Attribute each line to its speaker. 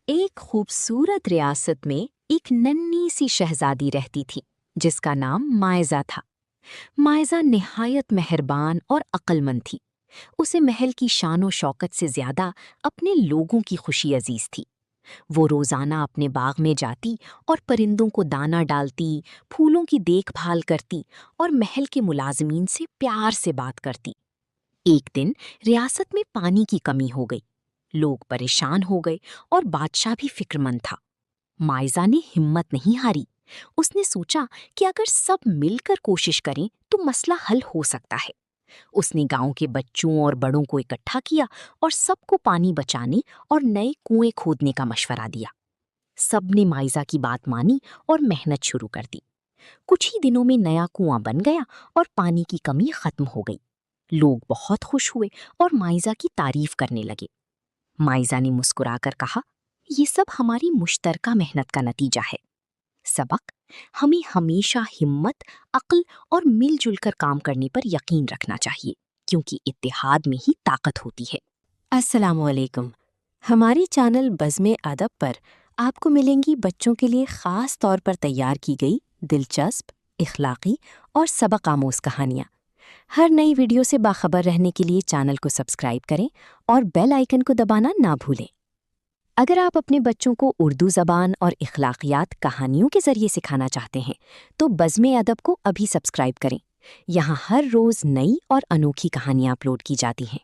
Speaker 1: एक खूबसूरत रियासत में एक नन्ही सी शहजादी रहती थी जिसका नाम मायजा था। मायजा निहायत मेहरबान और अक्लमंद थी। उसे महल की शान और शौकत से ज्यादा अपने लोगों की खुशी अजीज थी। वो रोजाना अपने बाग में जाती और परिंदों को दाना डालती, फूलों की देखभाल करती और महल के मुलाजमीन से प्यार से बात करती। एक दिन रियासत में पानी की कमी हो गई। लोग परेशान हो गए और बादशाह भी फिक्रमंद था। माइजा ने हिम्मत नहीं हारी। उसने सोचा कि अगर सब मिलकर कोशिश करें तो मसला हल हो सकता है। उसने गांव के बच्चों और बड़ों को इकट्ठा किया और सबको पानी बचाने और नए कुएं खोदने का मशवरा दिया। सबने माइजा की बात मानी और मेहनत शुरू कर दी। कुछ ही दिनों में नया कुआं बन गया और पानी की कमी खत्म हो गई। लोग बहुत खुश हुए और माइजा की तारीफ करने लगे। माइजा ने मुस्कुराकर कहा, ये सब हमारी मुश्तरका मेहनत का नतीजा है। सबक, हमें हमेशा हिम्मत, अक्ल और मिलजुल कर काम करने पर यकीन रखना चाहिए, क्योंकि इत्तेहाद में ही ताकत होती है।
Speaker 2: अस्सलामुअलैकुम। हमारे चैनल बज़्म अदब पर आपको मिलेंगी बच्चों के लिए ख़ास तौर पर तैयार की गई दिलचस्प, इखलाकी और सबक आमोज़ कहानियाँ। हर नई वीडियो से बाखबर रहने के लिए चैनल को सब्सक्राइब करें और बेल आइकन को दबाना ना भूलें। अगर आप अपने बच्चों को उर्दू ज़बान और इखलाकियात कहानियों के ज़रिए सिखाना चाहते हैं तो बज़्म अदब को अभी सब्सक्राइब करें। यहाँ हर रोज़ नई और अनोखी कहानियाँ अपलोड की जाती हैं।